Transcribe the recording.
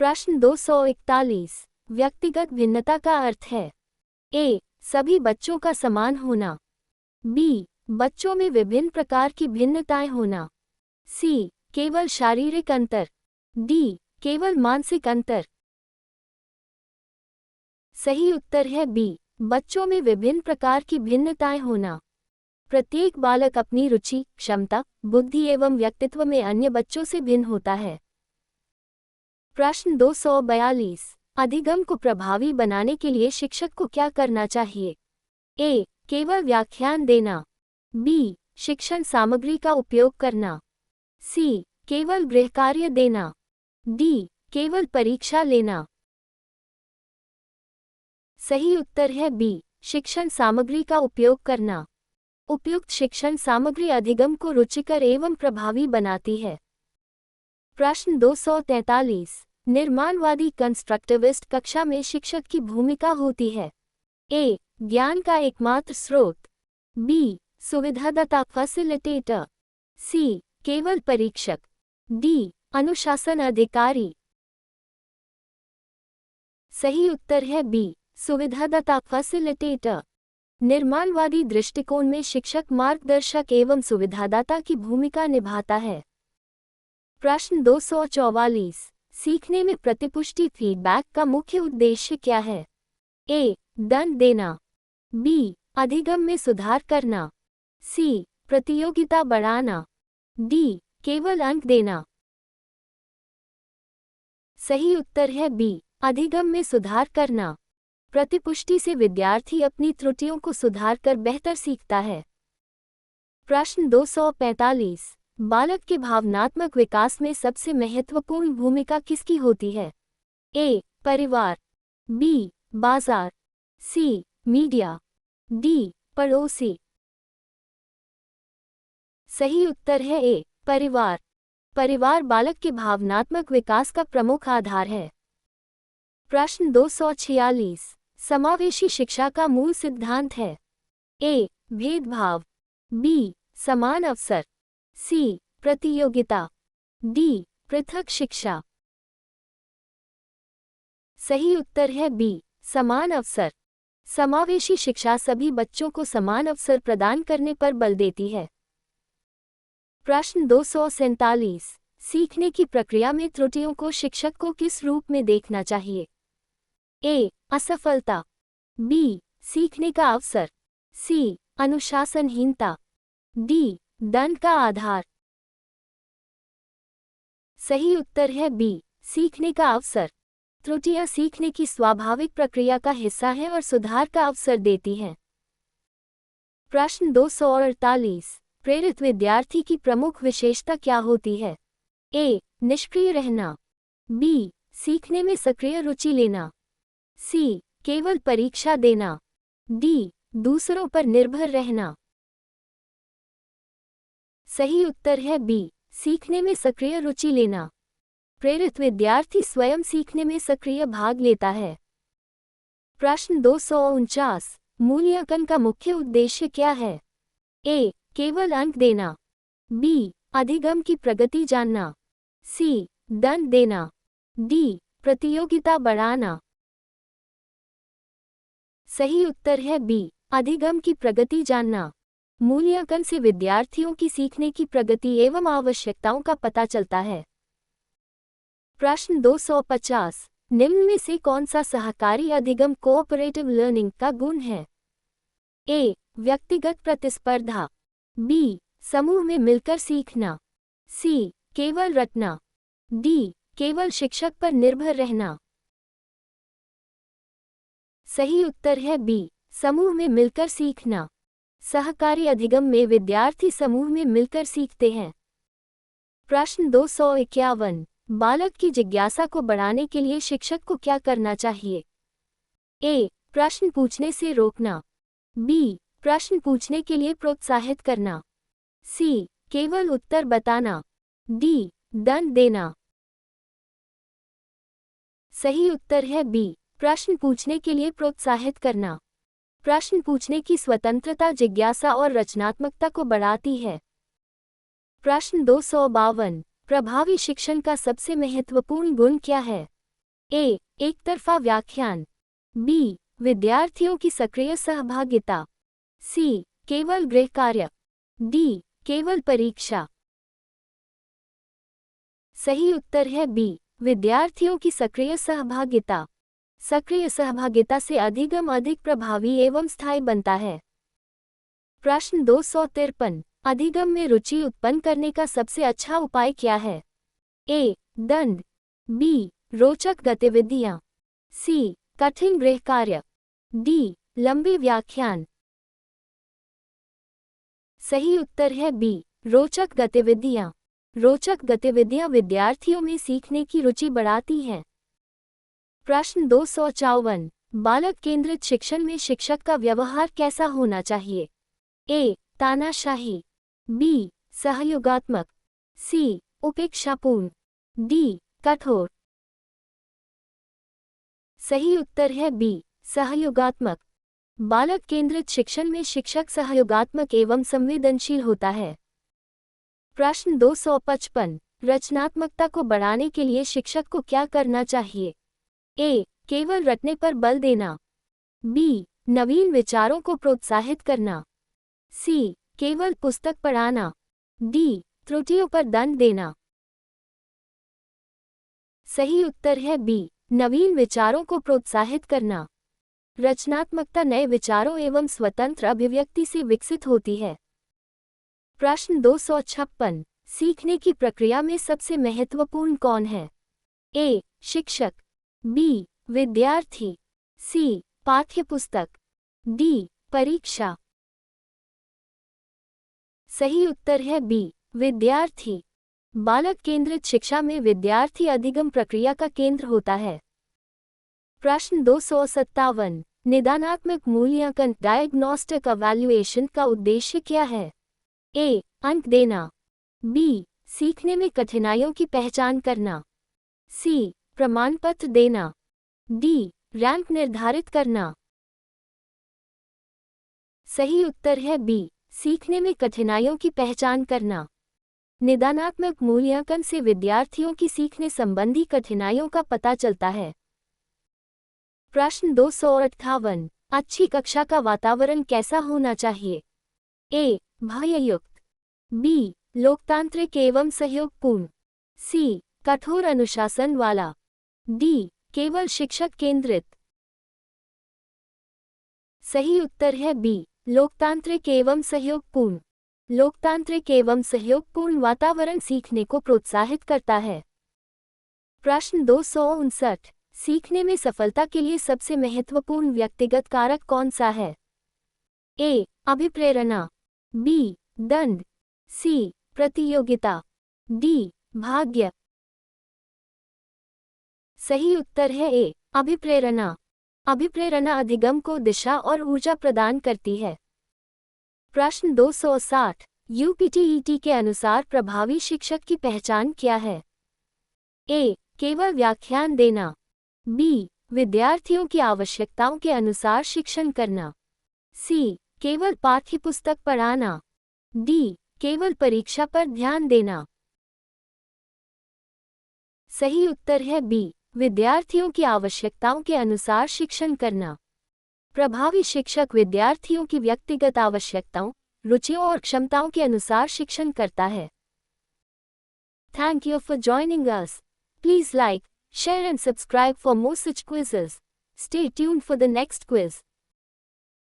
प्रश्न 241। व्यक्तिगत भिन्नता का अर्थ है। ए, सभी बच्चों का समान होना। बी, बच्चों में विभिन्न प्रकार की भिन्नताएं होना। सी, केवल शारीरिक अंतर। डी, केवल मानसिक अंतर। सही उत्तर है बी, बच्चों में विभिन्न प्रकार की भिन्नताएं होना। प्रत्येक बालक अपनी रुचि, क्षमता, बुद्धि एवं व्यक्तित्व में अन्य बच्चों से भिन्न होता है। प्रश्न 242। अधिगम को प्रभावी बनाने के लिए शिक्षक को क्या करना चाहिए? ए, केवल व्याख्यान देना। बी, शिक्षण सामग्री का उपयोग करना। सी, केवल गृहकार्य देना। डी, केवल परीक्षा लेना। सही उत्तर है बी, शिक्षण सामग्री का उपयोग करना। उपयुक्त शिक्षण सामग्री अधिगम को रुचिकर एवं प्रभावी बनाती है। प्रश्न 243। निर्माणवादी कंस्ट्रक्टिविस्ट कक्षा में शिक्षक की भूमिका होती है। ए, ज्ञान का एकमात्र स्रोत। B, सुविधादाता facilitator. सी, केवल परीक्षक। डी, अनुशासन अधिकारी। सही उत्तर है बी, सुविधादाता फैसिलिटेटर। निर्माणवादी दृष्टिकोण में शिक्षक मार्गदर्शक एवं सुविधादाता की भूमिका निभाता है। प्रश्न 244। सीखने में प्रतिपुष्टि फीडबैक का मुख्य उद्देश्य क्या है? ए, दंड देना। बी, अधिगम में सुधार करना। सी, प्रतियोगिता बढ़ाना। डी, केवल अंक देना। सही उत्तर है बी, अधिगम में सुधार करना। प्रतिपुष्टि से विद्यार्थी अपनी त्रुटियों को सुधारकर बेहतर सीखता है। प्रश्न 245। बालक के भावनात्मक विकास में सबसे महत्वपूर्ण भूमिका किसकी होती है? ए, परिवार। बी, बाजार। सी, मीडिया। डी, पड़ोसी। सही उत्तर है ए, परिवार। परिवार बालक के भावनात्मक विकास का प्रमुख आधार है। प्रश्न 246। समावेशी शिक्षा का मूल सिद्धांत है। ए, भेदभाव। बी, समान अवसर। सी, प्रतियोगिता। डी, पृथक शिक्षा। सही उत्तर है बी, समान अवसर। समावेशी शिक्षा सभी बच्चों को समान अवसर प्रदान करने पर बल देती है। प्रश्न 247। सीखने की प्रक्रिया में त्रुटियों को शिक्षक को किस रूप में देखना चाहिए? ए, असफलता। बी, सीखने का अवसर। सी, अनुशासनहीनता। डी, दंड का आधार। सही उत्तर है बी, सीखने का अवसर। त्रुटियां सीखने की स्वाभाविक प्रक्रिया का हिस्सा हैं और सुधार का अवसर देती हैं। प्रश्न 248। प्रेरित विद्यार्थी की प्रमुख विशेषता क्या होती है? ए, निष्क्रिय रहना। बी, सीखने में सक्रिय रुचि लेना। सी, केवल परीक्षा देना। डी, दूसरों पर निर्भर रहना। सही उत्तर है बी, सीखने में सक्रिय रुचि लेना। प्रेरित विद्यार्थी स्वयं सीखने में सक्रिय भाग लेता है। प्रश्न 249। मूल्यांकन का मुख्य उद्देश्य क्या है? ए, केवल अंक देना। बी, अधिगम की प्रगति जानना। सी, दंड देना। डी, प्रतियोगिता बढ़ाना। सही उत्तर है बी, अधिगम की प्रगति जानना। मूल्यांकन से विद्यार्थियों की सीखने की प्रगति एवं आवश्यकताओं का पता चलता है। प्रश्न 250। निम्न में से कौन सा सहकारी अधिगम कोऑपरेटिव लर्निंग का गुण है? ए, व्यक्तिगत प्रतिस्पर्धा। बी, समूह में मिलकर सीखना। सी, केवल रटना। डी, केवल शिक्षक पर निर्भर रहना। सही उत्तर है बी, समूह में मिलकर सीखना। सहकारी अधिगम में विद्यार्थी समूह में मिलकर सीखते हैं। प्रश्न 251। बालक की जिज्ञासा को बढ़ाने के लिए शिक्षक को क्या करना चाहिए? ए, प्रश्न पूछने से रोकना। बी, प्रश्न पूछने के लिए प्रोत्साहित करना। सी, केवल उत्तर बताना। डी, दंड देना। सही उत्तर है बी, प्रश्न पूछने के लिए प्रोत्साहित करना। प्रश्न पूछने की स्वतंत्रता जिज्ञासा और रचनात्मकता को बढ़ाती है। प्रश्न 252। प्रभावी शिक्षण का सबसे महत्वपूर्ण गुण क्या है? ए. एक तरफा व्याख्यान. बी. विद्यार्थियों की सक्रिय सहभागिता. सी. केवल गृह कार्य. डी. केवल परीक्षा. सही उत्तर है बी. विद्यार्थियों की सक्रिय सहभागिता. सक्रिय सहभागिता से अधिगम अधिक प्रभावी एवं स्थायी बनता है. प्रश्न 253. अधिगम में रुचि उत्पन्न करने का सबसे अच्छा उपाय क्या है? ए. दंड. बी. रोचक गतिविधियां. सी. कठिन गृह कार्य. डी. लंबे व्याख्यान. सही उत्तर है बी. रोचक गतिविधियां. रोचक गतिविधियां विद्यार्थियों में सीखने की रुचि बढ़ाती हैं. प्रश्न 254. बालक केंद्रित शिक्षण में शिक्षक का व्यवहार कैसा होना चाहिए? ए. तानाशाही. बी. सहयोगात्मक. सी. उपेक्षापूर्ण. डी. कठोर. सही उत्तर है बी. सहयोगात्मक. बालक केंद्रित शिक्षण में शिक्षक सहयोगात्मक एवं संवेदनशील होता है. प्रश्न 255. रचनात्मकता को बढ़ाने के लिए शिक्षक को क्या करना चाहिए? ए. केवल रटने पर बल देना. बी. नवीन विचारों को प्रोत्साहित करना. सी. केवल पुस्तक पढ़ाना. डी. त्रुटियों पर दंड देना. सही उत्तर है बी. नवीन विचारों को प्रोत्साहित करना. रचनात्मकता नए विचारों एवं स्वतंत्र अभिव्यक्ति से विकसित होती है. प्रश्न 256. सीखने की प्रक्रिया में सबसे महत्वपूर्ण कौन है? ए. शिक्षक. बी. विद्यार्थी. सी. पाठ्यपुस्तक. डी. परीक्षा. सही उत्तर है बी. विद्यार्थी. बालक केंद्रित शिक्षा में विद्यार्थी अधिगम प्रक्रिया का केंद्र होता है. प्रश्न 257. निदानात्मक मूल्यांकन डायग्नोस्टिक इवैल्यूएशन का उद्देश्य क्या है? ए. अंक देना. बी. सीखने में कठिनाइयों की पहचान करना. सी. प्रमाण पत्र देना. डी. रैंक निर्धारित करना. सही उत्तर है बी. सीखने में कठिनाइयों की पहचान करना. निदानात्मक मूल्यांकन से विद्यार्थियों की सीखने संबंधी कठिनाइयों का पता चलता है. प्रश्न 258. अच्छी कक्षा का वातावरण कैसा होना चाहिए? ए. भययुक्त. बी. लोकतांत्रिक एवं सहयोगपूर्ण. सी. कठोर अनुशासन वाला. डी. केवल शिक्षक केंद्रित. सही उत्तर है बी. लोकतांत्रिक एवं सहयोगपूर्ण. लोकतांत्रिक एवं सहयोगपूर्ण वातावरण सीखने को प्रोत्साहित करता है. प्रश्न 259. सीखने में सफलता के लिए सबसे महत्वपूर्ण व्यक्तिगत कारक कौन सा है? ए. अभिप्रेरणा. बी. दंड. सी. प्रतियोगिता. डी. भाग्य. सही उत्तर है ए. अभिप्रेरणा. अभिप्रेरणा अधिगम को दिशा और ऊर्जा प्रदान करती है. प्रश्न 260. यूपीटीईटी के अनुसार प्रभावी शिक्षक की पहचान क्या है? ए. केवल व्याख्यान देना. बी. विद्यार्थियों की आवश्यकताओं के अनुसार शिक्षण करना. सी. केवल पाठ्यपुस्तक पढ़ाना. डी. केवल परीक्षा पर ध्यान देना. सही उत्तर है बी. विद्यार्थियों की आवश्यकताओं के अनुसार शिक्षण करना. प्रभावी शिक्षक विद्यार्थियों की व्यक्तिगत आवश्यकताओं, रुचियों और क्षमताओं के अनुसार शिक्षण करता है. Thank you for joining us. Please like, share and subscribe for more such quizzes. Stay tuned for the next quiz.